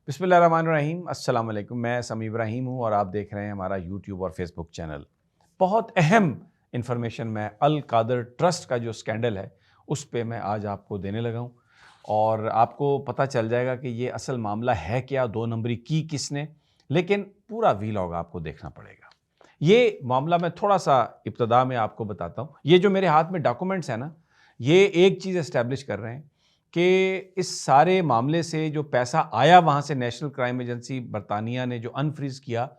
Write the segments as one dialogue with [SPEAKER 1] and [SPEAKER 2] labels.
[SPEAKER 1] बिस्मिल्लाहिर्रहमानिर्रहीम। अस्सलाम वालेकुम। मैं समी इब्राहिम हूँ और आप देख रहे हैं हमारा यूट्यूब और फेसबुक चैनल। बहुत अहम इंफॉर्मेशन मैं अल कादर ट्रस्ट का जो स्कैंडल है उस पे मैं आज आपको देने लगा हूँ और आपको पता चल जाएगा कि ये असल मामला है क्या, दो नंबरी की किसने, लेकिन पूरा वीलॉग आपको देखना पड़ेगा। ये मामला मैं थोड़ा सा इब्तदा में आपको बताता हूँ। ये जो मेरे हाथ में डॉक्यूमेंट्स हैं ना, ये एक चीज़ एस्टेब्लिश कर रहे हैं कि इस सारे मामले से जो पैसा आया वहाँ से नेशनल क्राइम एजेंसी बरतानिया ने जो अनफ्रीज़ किया,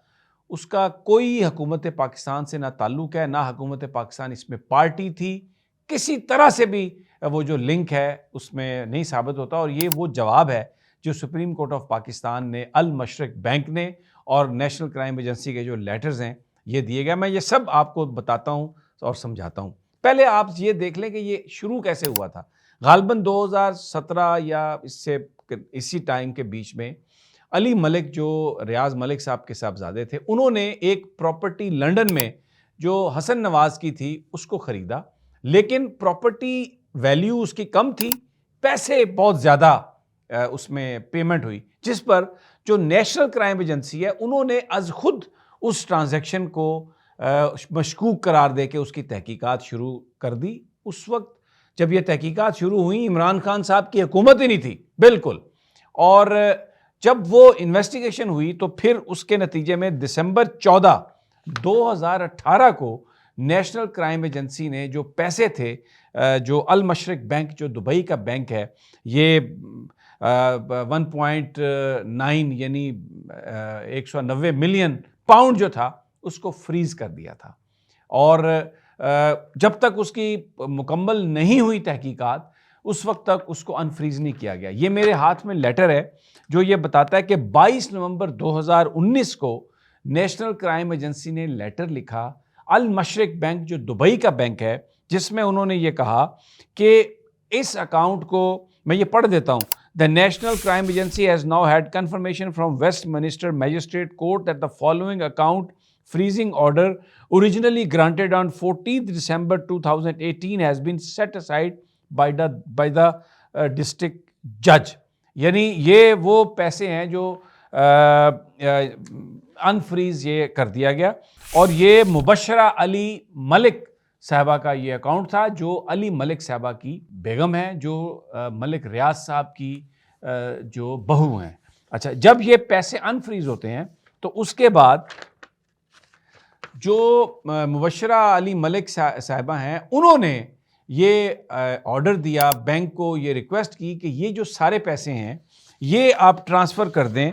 [SPEAKER 1] उसका कोई हुकूमत पाकिस्तान से ना ताल्लुक़ है, ना हुकूमत पाकिस्तान इसमें पार्टी थी। किसी तरह से भी वो जो लिंक है उसमें नहीं साबित होता और ये वो जवाब है जो सुप्रीम कोर्ट ऑफ पाकिस्तान ने अल मशरक बैंक ने और नेशनल क्राइम एजेंसी के जो लेटर्स हैं ये दिए गए। मैं ये सब आपको बताता हूँ और समझाता हूँ। पहले आप ये देख लें कि ये शुरू कैसे हुआ था। गालबन 2017 या इससे इसी टाइम के बीच में अली मलिक जो रियाज मलिक साहब के साहबजादे थे, उन्होंने एक प्रॉपर्टी लंदन में जो हसन नवाज की थी उसको खरीदा, लेकिन प्रॉपर्टी वैल्यू उसकी कम थी, पैसे बहुत ज़्यादा उसमें पेमेंट हुई, जिस पर जो नेशनल क्राइम एजेंसी है उन्होंने अज खुद उस ट्रांजैक्शन को मशकूक करार दे के उसकी तहकीकात शुरू कर दी। उस वक्त जब ये तहकीकात शुरू हुई, इमरान खान साहब की हुकूमत ही नहीं थी बिल्कुल, और जब वो इन्वेस्टिगेशन हुई तो फिर उसके नतीजे में दिसंबर 14, 2018 को नेशनल क्राइम एजेंसी ने जो पैसे थे, जो अल मशरक बैंक जो दुबई का बैंक है, ये 1.9 यानी 190 मिलियन पाउंड जो था उसको फ्रीज कर दिया था। और जब तक उसकी मुकम्मल नहीं हुई तहकीकात, उस वक्त तक उसको अनफ्रीज नहीं किया गया। ये मेरे हाथ में लेटर है जो ये बताता है कि 22 नवंबर 2019 को नेशनल क्राइम एजेंसी ने लेटर लिखा अल मशरक बैंक जो दुबई का बैंक है, जिसमें उन्होंने ये कहा कि इस अकाउंट को मैं ये पढ़ देता हूँ। The national crime agency has now had confirmation from Westminster magistrate court that the following account freezing order originally granted on 14th December 2018 has been set aside by the district judge। यानी ये वो पैसे हैं जो unfreeze ये कर दिया गया और ये मुबशरा अली मलिक साहबा का ये अकाउंट था, जो अली मलिक साहबा की बेगम है, जो मलिक रियाज साहब की जो बहू हैं। अच्छा, जब ये पैसे अनफ्रीज होते हैं तो उसके बाद जो मुबशरा अली मलिक साहिबा हैं, उन्होंने ये ऑर्डर दिया बैंक को, ये रिक्वेस्ट की कि ये जो सारे पैसे हैं ये आप ट्रांसफ़र कर दें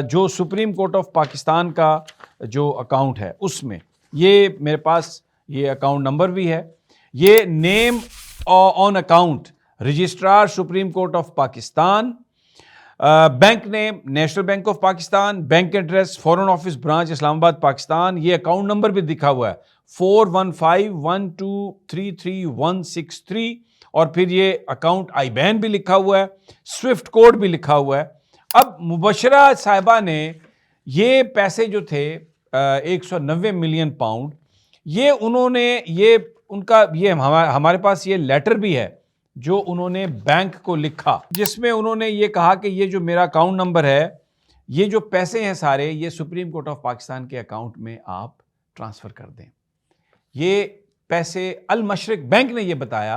[SPEAKER 1] जो सुप्रीम कोर्ट ऑफ पाकिस्तान का जो अकाउंट है उसमें। ये मेरे पास ये अकाउंट नंबर भी है। ये name on account registrar supreme court of Pakistan, bank name national bank of Pakistan, bank address foreign office branch Islamabad Pakistan. ये अकाउंट नंबर भी दिखा हुआ है 4151233163 और फिर ये अकाउंट आईबैन भी लिखा हुआ है, स्विफ्ट कोड भी लिखा हुआ है। अब मुबशरा साहिबा ने ये पैसे जो थे 190 मिलियन पाउंड, ये उन्होंने ये उनका ये हमारे पास ये लेटर भी है जो उन्होंने बैंक को लिखा, जिसमें उन्होंने ये कहा कि ये जो मेरा अकाउंट नंबर है, ये जो पैसे हैं सारे ये सुप्रीम कोर्ट ऑफ पाकिस्तान के अकाउंट में आप ट्रांसफ़र कर दें। ये पैसे अल मशरक बैंक ने ये बताया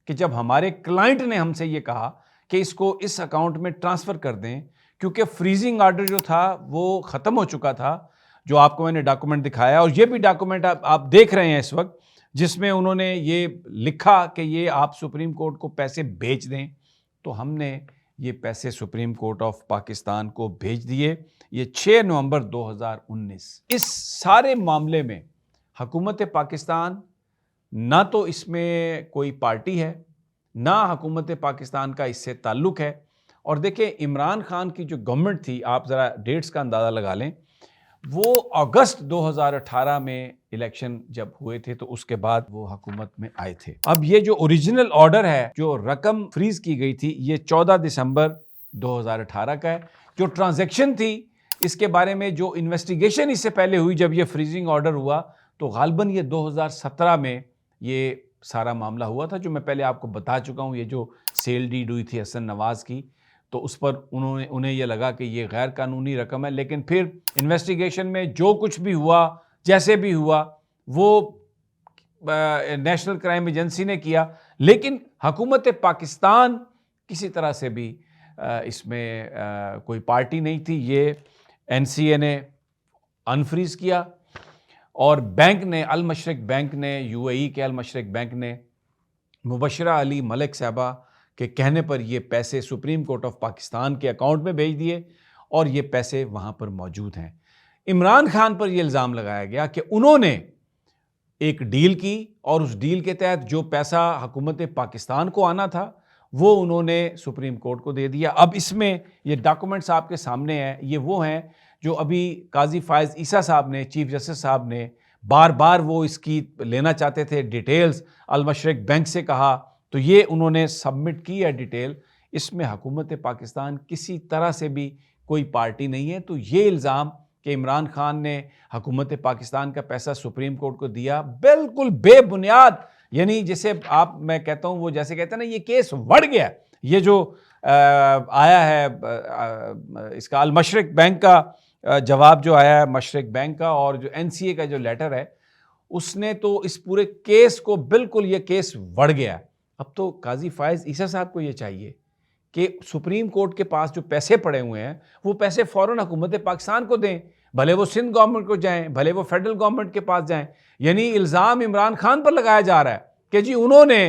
[SPEAKER 1] कि जब हमारे क्लाइंट ने हमसे ये कहा कि इसको इस अकाउंट में ट्रांसफ़र कर दें, क्योंकि फ्रीजिंग ऑर्डर जो था वो ख़त्म हो चुका था, जो आपको मैंने डॉक्यूमेंट दिखाया और ये भी डॉक्यूमेंट आप देख रहे हैं इस वक्त, जिसमें उन्होंने ये लिखा कि ये आप सुप्रीम कोर्ट को पैसे भेज दें। तो हमने ये पैसे सुप्रीम कोर्ट ऑफ पाकिस्तान को भेज दिए। ये 6 नवंबर 2019। इस सारे मामले में हुकूमत पाकिस्तान ना तो इसमें कोई पार्टी है, ना हुकूमत पाकिस्तान का इससे ताल्लुक़ है। और देखिए, इमरान खान की जो गवर्नमेंट थी, आप ज़रा डेट्स का अंदाज़ा लगा लें, वो अगस्त 2018 में इलेक्शन जब हुए थे तो उसके बाद वो हुकूमत में आए थे। अब ये जो ओरिजिनल ऑर्डर है, जो रकम फ्रीज की गई थी, ये 14 दिसंबर 2018 का है। जो ट्रांजैक्शन थी इसके बारे में जो इन्वेस्टिगेशन इससे पहले हुई, जब ये फ्रीजिंग ऑर्डर हुआ, तो गालबन ये 2017 में ये सारा मामला हुआ था, जो मैं पहले आपको बता चुका हूँ। ये जो सेल डीड हुई थी हसन नवाज की, तो उस पर उन्हें ये लगा कि ये गैर कानूनी रकम है। लेकिन फिर इन्वेस्टिगेशन में जो कुछ भी हुआ, जैसे भी हुआ, वो नेशनल क्राइम एजेंसी ने किया, लेकिन हुकूमत पाकिस्तान किसी तरह से भी इसमें कोई पार्टी नहीं थी। ये एनसीए ने अनफ्रीज किया और बैंक ने, अल मशरिक बैंक ने, यूएई के अल मशरिक बैंक ने मुबशरा अली मलिक साहबा के कहने पर ये पैसे सुप्रीम कोर्ट ऑफ पाकिस्तान के अकाउंट में भेज दिए और ये पैसे वहाँ पर मौजूद हैं। इमरान खान पर यह इल्ज़ाम लगाया गया कि उन्होंने एक डील की और उस डील के तहत जो पैसा हुकूमत पाकिस्तान को आना था वो उन्होंने सुप्रीम कोर्ट को दे दिया। अब इसमें ये डॉक्यूमेंट्स आपके सामने हैं, ये वो हैं जो अभी काजी फायज ईसा साहब ने, चीफ जस्टिस साहब ने बार बार वो इसकी लेना चाहते थे डिटेल्स, अल मशरिक बैंक से कहा, तो ये उन्होंने सबमिट की है डिटेल। इसमें हुकूमत पाकिस्तान किसी तरह से भी कोई पार्टी नहीं है। तो ये इल्ज़ाम कि इमरान खान ने हुकूमत पाकिस्तान का पैसा सुप्रीम कोर्ट को दिया, बिल्कुल बेबुनियाद। यानी जिसे मैं कहता हूँ, वो जैसे कहते हैं ना, ये केस बढ़ गया। ये जो आया है इसका अल मशरिक बैंक का जवाब जो आया है मशरिक बैंक का, और जो एनसीए का जो लेटर है, उसने तो इस पूरे केस को बिल्कुल, ये केस बढ़ गया। अब तो काजी फायज ईसा साहब को ये चाहिए कि सुप्रीम कोर्ट के पास जो पैसे पड़े हुए हैं वो पैसे फ़ौरन हुकूमत पाकिस्तान को दें, भले वो सिंध गवर्नमेंट को जाएं, भले वो फेडरल गवर्नमेंट के पास जाएं। यानी इल्ज़ाम इमरान खान पर लगाया जा रहा है कि जी उन्होंने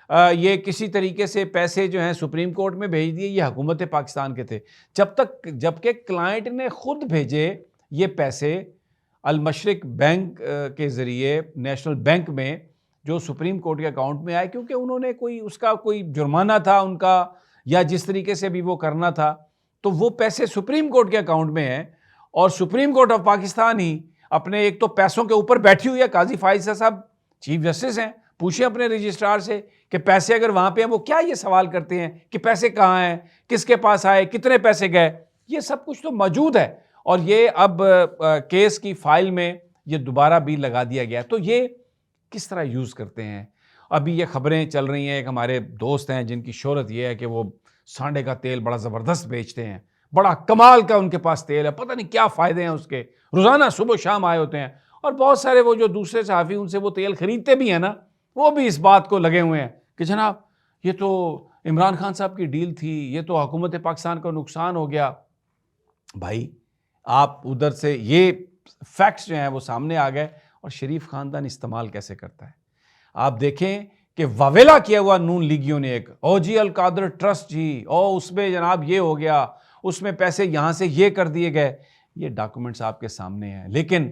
[SPEAKER 1] ये किसी तरीके से पैसे जो हैं सुप्रीम कोर्ट में भेज दिए, ये हुकूमत पाकिस्तान के थे, जबकि क्लाइंट ने खुद भेजे ये पैसे अल मशरिक बैंक के ज़रिए नेशनल बैंक में, जो सुप्रीम कोर्ट के अकाउंट में आए, क्योंकि उन्होंने उसका कोई जुर्माना था उनका, या जिस तरीके से भी वो करना था, तो वो पैसे सुप्रीम कोर्ट के अकाउंट में हैं। और सुप्रीम कोर्ट ऑफ पाकिस्तान ही अपने एक तो पैसों के ऊपर बैठी हुई है। काजी फायज साहब चीफ जस्टिस हैं, पूछें अपने रजिस्ट्रार से कि पैसे अगर वहाँ पे हैं, वो क्या ये सवाल करते हैं कि पैसे कहाँ हैं, किसके पास आए, कितने पैसे गए, ये सब कुछ तो मौजूद है। और ये अब केस की फाइल में ये दोबारा भी लगा दिया गया। तो ये किस तरह यूज़ करते हैं। अभी ये खबरें चल रही हैं, एक हमारे दोस्त हैं जिनकी शोहरत ये है कि वो सांडे का तेल बड़ा ज़बरदस्त बेचते हैं, बड़ा कमाल का उनके पास तेल है, पता नहीं क्या फ़ायदे हैं उसके, रोज़ाना सुबह शाम आए होते हैं। और बहुत सारे वो जो दूसरे सहाफ़ी उनसे वो तेल ख़रीदते भी हैं ना, वो भी इस बात को लगे हुए हैं कि जनाब ये तो इमरान खान साहब की डील थी, ये तो हुकूमत पाकिस्तान को नुकसान हो गया। भाई आप उधर से ये फैक्ट्स जो हैं वो सामने आ गए, और शरीफ ख़ानदान इस्तेमाल कैसे करता है। आप देखें कि वावेला किया हुआ नून लीगियों ने एक, ओ जी अल कादर ट्रस्ट जी, ओ उसमें जनाब ये हो गया, उसमें पैसे यहाँ से ये कर दिए गए, ये डॉक्यूमेंट्स आपके सामने हैं। लेकिन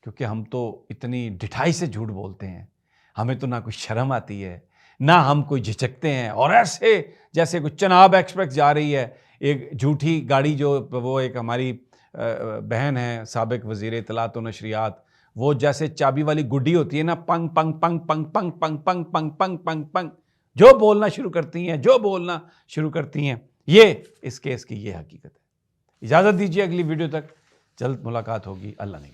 [SPEAKER 1] क्योंकि हम तो इतनी ढिठाई से झूठ बोलते हैं, हमें तो ना कोई शर्म आती है, ना हम कोई झिझकते हैं, और ऐसे जैसे कोई चनाब एक्सप्रेस जा रही है, एक झूठी गाड़ी, जो वो एक हमारी बहन है साबिक वज़ीर इत्तलात व नशरियात, वो जैसे चाबी वाली गुड्डी होती है ना, पंग पंग पंग पंग पंग पंग पंग पंग पंग पंग पंग, जो बोलना शुरू करती हैं, जो बोलना शुरू करती हैं। ये इस केस की ये हकीकत है। इजाज़त दीजिए, अगली वीडियो तक जल्द मुलाकात होगी। अल्लाह ने